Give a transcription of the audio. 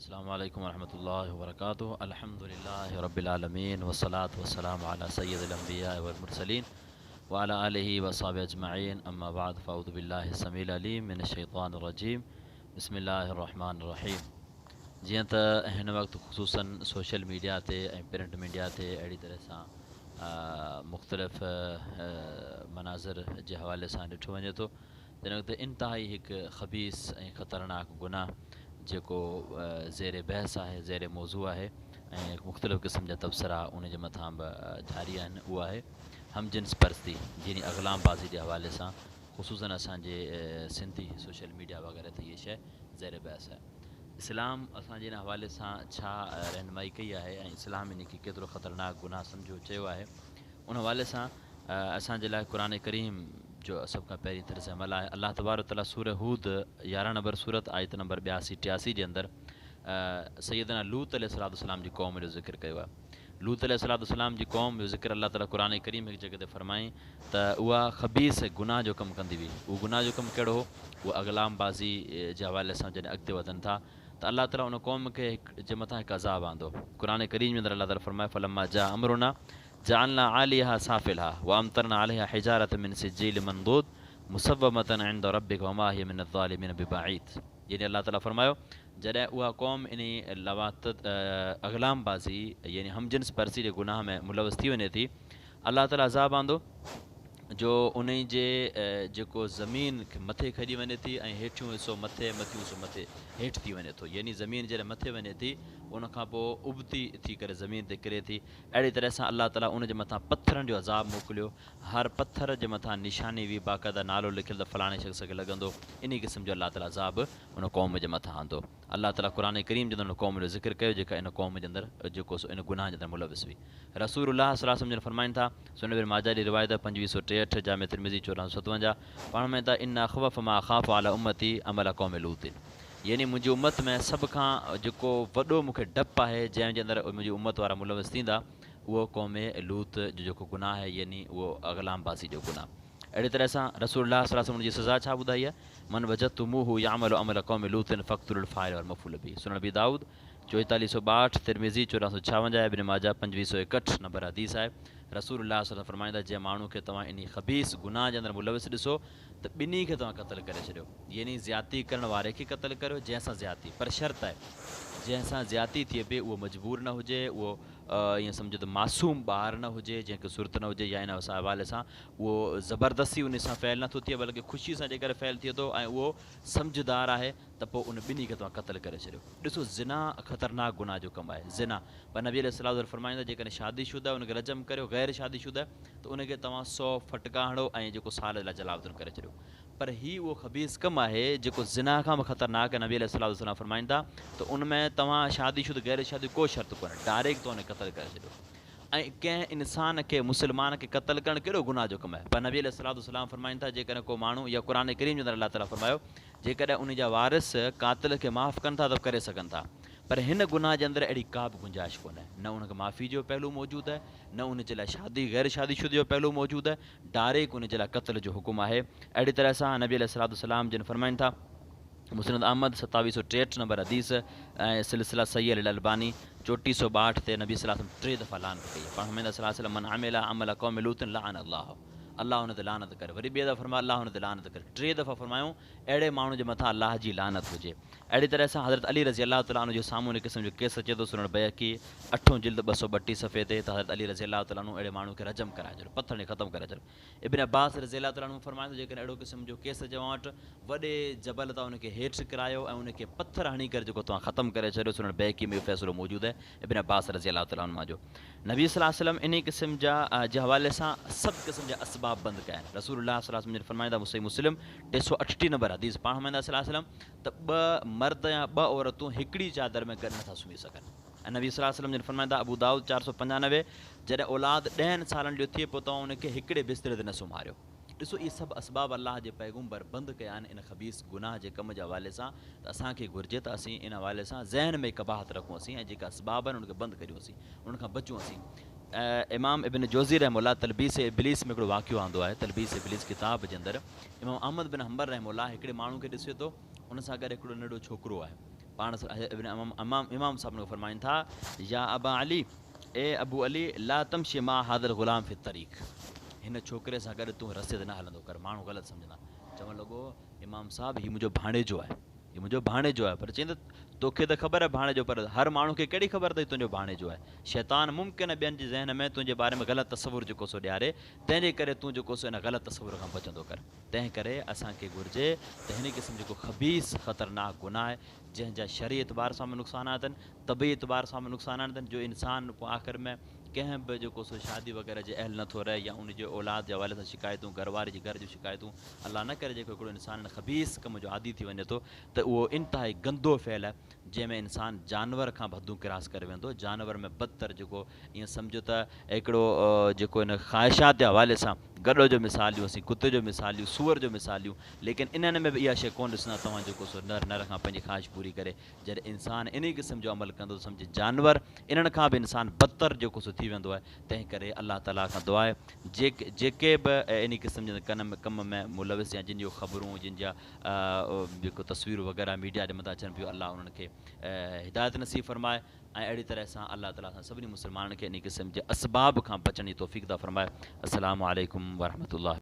अस्सलामु अलैकुम वरहमतुल्लाहि वबरकातुहू। अल्हम्दुलिल्लाहि रब्बिल आलमीन वस्सलातु वस्सलामु अला सय्यिदिल अंबिया वल मुरसलीन व अला आलिहि व अस्हाबिहि अजमईन। अम्मा बाद फ़अऊज़ु बिल्लाहि समील अलीम मिनश शैतानिर रजीम। बिस्मिल्लाहिर रहमानिर रहीम। जीअं त हिन वक़्तु ख़ुसूसन सोशल मीडिया ते ऐं प्रिंट मीडिया ते अहिड़ी तरह सां मुख़्तलिफ़ मनाज़िर जे हवाले सां ॾिठो वञे थो जिन वक़्तु इंतिहाई हिकु ख़बीस ऐं ख़तरनाक गुनाह जेको ज़ेर बहस आहे, ज़ेर मौज़ू आहे ऐं मुख़्तलिफ़ क़िस्म जा तबसरा उन जे मथां बि जारी आहिनि, उहा आहे हमजिन्स परस्ती यानी अग़लाम बाज़ी जे हवाले सां ख़ुसूसन असांजे सिंधी सोशल मीडिया वग़ैरह ते इहा शइ ज़ेर बहस आहे। इस्लाम असांजे हिन हवाले सां छा रहनुमाई कई आहे ऐं इस्लाम इन खे केतिरो ख़तरनाक गुनाह सम्झो चयो आहे, उन हवाले सां असांजे लाइ क़ुर करीम जो सभ खां पहिरीं तर्ज़ अमल आहे। अल्लाह तबारक तआला सूरह हूद 11 नंबर सूरत आयत नंबर 82-83 जे अंदरि सैयदना लूत अलैहिस्सलाम जी क़ौम जो ज़िक्र कयो आहे। लूत अलैहिस्सलाम जी क़ौम जो ज़िक्र अल्लाह ताला क़ुर करीम हिकु जॻह ते फ़रमाई त उहा ख़बीस गुनाह जो कमु कंदी हुई। उहो गुनाह जो कमु कहिड़ो हो? उहा अग़लाम बाज़ी जे हवाले सां जॾहिं अॻिते वधनि था त अल्लाह ताला उन क़ौम खे जे मथां हिकु अज़ाब आंदो। क़ुर करीम जे अंदरि अल्लाह ताला फ़रमाए फलम्मा जा अमरुना जअलना आलिहा साफ़िलहा व अमतरना अलैहा हिजारत मिन सिज्जील मंदूद मुसव्वमतन इंद रब्बिक वमा हिय मिन ज़ालिमीन बिबईद। यानी अल्लाह ताला फ़रमायो जॾहिं उहा क़ौम इन लवात अग़लाम बाज़ी यानी हमजिन्स परसी जे गुनाह में मुलवस थी वञे थी, अल्लाह ताला अज़ाब आंदो जो उन जे जेको ज़मीन खे मथे खॼी वञे थी ऐं हेठियूं हिसो मथे मथियूं हिसो मथे हेठि थी वञे थो। यानी ज़मीन जॾहिं मथे वञे थी उनखां पोइ उबती थी करे ज़मीन ते किरे थी। अहिड़ी तरह सां अल्लाह ताला उन जे मथां पत्थरनि जो अज़ाब मोकिलियो। हर पत्थर जे मथां निशानी हुई, बाक़ाइदा नालो लिखियलु त फलाणे शख़्स खे लॻंदो। इन क़िस्म जो अल्लाह ताला अज़ाब उन क़ौम जे मथां आंदो। अल्लाह ताला क़ुर करीम जे अंदरि उन क़ौम जो ज़िक्र कयो जेका इन क़ौम जे अंदरि जेको इन गुनाह जे अंदरि मुलविस हुई। रसूलुल्लाह सल्लल्लाहु अलैहि वसल्लम फ़रमाइनि था, सुनन इब्न माजा जी रिवायत 2563, जामे तिरमिज़ी 1457 पाण त इन अख़वफ़ मा अख़ाफ़ु अला उम्मती अमल क़ौम लूत। यानी मुंहिंजी उम्मत में सभ खां जेको वॾो मूंखे डपु आहे जंहिंजे अंदरि मुंहिंजी उम्मत वारा मुलविस थींदा उहो क़ौम लूत जो जेको गुनाह आहे, यानी उहो अग़लाम बाज़ी जो गुनाह। अहिड़ी तरह सां रसूलुल्लाह सल्लल्लाहु अलैहि वसल्लम जी सज़ा छा ॿुधाई आहे? मन वजदतुमूहु यामलु अमल क़ौम लूतिन फ़क़्तुलुल फ़ाइल वल मफ़ूल बिही। सुनन अबी दाऊद 4462, तिरमिज़ी 1456, इब्न माजा 2561 नंबर हदीस आहे। रसूलुल्लाह सल्लल्लाहु अलैहि वसल्लम फ़रमाईंदा जंहिं माण्हू खे तव्हां इन ख़बीस गुनाह जे अंदरि मुलविस ॾिसो त ॿिन्ही खे तव्हां क़तलु करे छॾियो। यानी ज़्यादती करण वारे खे क़तलु करियो जंहिंसां ज़्यादती, पर शर्त आहे जंहिंसां ज़्यादती थिए पई उहो मजबूर न हुजे, उहो ईअं सम्झो त मासूम ॿार न हुजे, जंहिंखे सुरत न हुजे, या इन हवाले सां उहो ज़बरदस्ती उन सां फ़ैल नथो थिए बल्कि ख़ुशी सां जेकर फ़ैल थिए थो ऐं उहो सम्झदार आहे त पोइ उन ॿिन्ही खे तव्हां क़तलु करे छॾियो। ॾिसो ज़िना ख़तरनाक गुनाह जो कमु आहे। ज़िना पर नबी अलैहिस्सलाम फ़रमाईंदा जेकॾहिं शादीशुदा उनखे रजम करियो, गैर शादीशुदा त उनखे तव्हां 100 फटका हणो ऐं जेको साल लाइ जलावतन करे छॾियो। पर हीउ उहो ख़बीस कमु आहे जेको ज़िना खां बि ख़तरनाक आहे। नबी अलैहिस्सलाम फ़रमाईंदा त उन में तव्हां शादीशुदा गैर शादी को शर्त कोन्हे, डायरेक्ट तव्हां क़तलु करे छॾियो। ऐं कंहिं इंसान खे मुस्लमान खे क़तलु करणु कहिड़ो गुनाह जो कमु आहे? पर नबी अलैहिस्सलाम फ़रमाईनि था जेकॾहिं को माण्हू या क़ुर करीम जे अंदरि अल्लाह ताला फ़रमायो जेकॾहिं उन जा वारिस क़ातिल खे माफ़ु कनि था त करे सघनि था, पर हिन गुनाह जे अंदरि अहिड़ी का बि गुंजाइश कोन्हे। न उनखे माफ़ी जो पहलू मौजूदु आहे, न उन जे लाइ शादी गैर शादीशुदा जो पहलू मौजूदु आहे, डायरेक्ट उन जे लाइ क़त्ल जो हुकुम आहे। अहिड़ी तरह सां नबी अलैहिस्सलाम जिन फ़रमाइनि था मुस्नद अहमद 2763 नंबर हदीस ऐं सिलसिला सही अलबानी 3462 ते नबी सल्लल्लाहु अलैहि वसल्लम 3 दफ़ा लानत कई। पाण सल्लल्लाहु अलैहि वसल्लम मन अमिल अमल क़ौम लूत लअन अल्लाह, अल्लाह हुन ते लानत करे। वरी ॿिए दफ़ा फरमायो अल्लाह हुन ते लानत करे। 3 दफ़ा फरमायूं अहिड़े माण्हू जे मथां अल्लाह जी लानत हुजे। अहिड़ी तरह सां हज़रत अली रज़ी अल्लाह ताला अन्हु जो साम्हूं हिन क़िस्म जो केस अचे थो सुनन बैहक़ी 8 जिल्द 232 सफ़े ते त हज़रत अली रज़ी अल्लाह ताला अन्हु अहिड़े माण्हू खे रजम कराए छॾियो, पत्थर ने ख़तमु करे छॾियो। इब्न अब्बास रज़ी अल्लाह ताला अन्हु फ़रमाए थो जेकॾहिं अहिड़ो क़िस्म जो केस अचेव वटि वॾे जबल तां उनखे हेठि किरायो ऐं उनखे पत्थर हणी करे जेको तव्हां ख़तमु करे छॾियो। सुनन बैहक़ी में इहो फ़ैसिलो मौजूदु आहे इब्न अब्बास रज़ी अल्लाह ताला अन्हु जो। नबी सल्लल्लाहु अलैहि वसल्लम इन क़िस्म जा जे हवाले सां सभु क़िस्म जा असबाब बंदि कया आहिनि। रसूलुल्लाह सल्लल्लाहु अलैहि वसल्लम फ़रमाईंदा मुस्लिम 368 नंबर हदीस पाण फ़रमाईंदा सल्लल्लाहु अलैहि वसल्लम त 2 मर्द या 2 औरतूं हिकिड़ी चादर में गॾु नथा सुम्ही सघनि। ऐं नबी सल्लल्लाहु अलैहि वसल्लम जिन फ़रमाईंदा अबू दाऊद 495 जॾहिं औलाद 10 सालनि जो थिए पोइ तव्हां उनखे हिकिड़े बिस्तरे ते न सुम्हारियो। ॾिसो इहे सभु असबाब अलाह जे पैगम्बर बंदि कया आहिनि इन ख़बीस गुनाह जे कम जे हवाले सां। त असांखे घुरिजे त असीं इन हवाले सां ज़हन में कबाहत रखूं असीं ऐं जेका असबाब आहिनि उनखे बंदि करियूं असीं, उनखां बचूं असीं। इमाम इब्न जोज़ी रहमहुल्लाह तलबीस इब्लीस में हिकिड़ो वाक़ियो आंदो आहे। तलबीस इब्लीस किताब जे अंदरि इमाम अहमद बिन हंबल रहमहुल्लाह हिकिड़े माण्हू खे ॾिसे थो, उन सां गॾु हिकिड़ो नंढो छोकिरो आहे। पाण इमाम साहब फरमाइनि था या अबा अली ए अबू अली ला तमशी मा हादर ग़ुलाम फ़ि तरीक़, हिन छोकिरे सां गॾु तूं रस्ते ते न हलंदो कर। माण्हू ग़लति सम्झंदा, चवणु लॻो इमाम साहब हीउ मुंहिंजो भाणेजो आहे, हीउ मुंहिंजो भाणेजो आहे। पर चईं त तोखे त ख़बर आहे भाणेजो, पर हर माण्हू खे कहिड़ी ख़बर अथई तुंहिंजो भाणेजो आहे। शैतान मुमकिन ॿियनि जे ज़हन में तुंहिंजे बारे में ग़लति तसवुरु जेको सो ॾियारे, तंहिंजे करे तूं जेको सो इन ग़लति तसवुर खां बचंदो कर। तंहिं करे असांखे घुरिजे त हिन क़िस्म जेको ख़बीस ख़तरनाक गुनाह आहे, जंहिंजा शरी एतबार सां बि नुक़सानात आहिनि, तबी एतबार सां बि नुक़सानात आहिनि, जो इंसान पोइ आख़िर में कंहिं बि जेको सो शादी वग़ैरह जे अहल नथो रहे, या उनजे औलाद जे हवाले सां शिकायतूं, घरवारी जे घर जूं शिकायतूं, अलाह न करे जेको हिकिड़ो इंसान ख़बीस कम जो आदी थी वञे थो, त उहो इंतिहाई गंदो फ़ैल आहे, जंहिंमें इंसान जानवर खां बि हदूं क्रास करे वेंदो। जानवर में बदतर जेको ईअं सम्झो त हिकिड़ो जेको इन ख़्वाहिशात जे हवाले सां गॾो जो मिसालियूं, असीं कुते जो मिसालियूं, सूअर जो मिसालियूं, लेकिन इन्हनि में बि इहा शइ कोन ॾिसंदा तव्हां जेको सो नर खां पंहिंजी ख़्वाहिश पूरी करे। जॾहिं इंसान इन क़िस्म जो अमल कंदो, सम्झे जानवर इन्हनि खां बि इंसान बदतर जेको सो थी वेंदो आहे। तंहिं करे अलाह ताला खां दुआ आहे जेके बि इन क़िस्म जे कम में मुलविस या जिन जूं ख़बरूं, जिन जा जेको तस्वीरूं वग़ैरह मीडिया जे मथां अचनि पियूं, अलाह उन्हनि खे हिदायत नसीब फ़रमाए, ऐं अहिड़ी तरह सां अलाह ताला सां सभिनी मुस्लमाननि खे इन क़िस्म जे असबाब खां बचण जी तौफ़ीक़ था फ़रमाए। अस्सलामु अलैकुम वरहमतुल्लाह।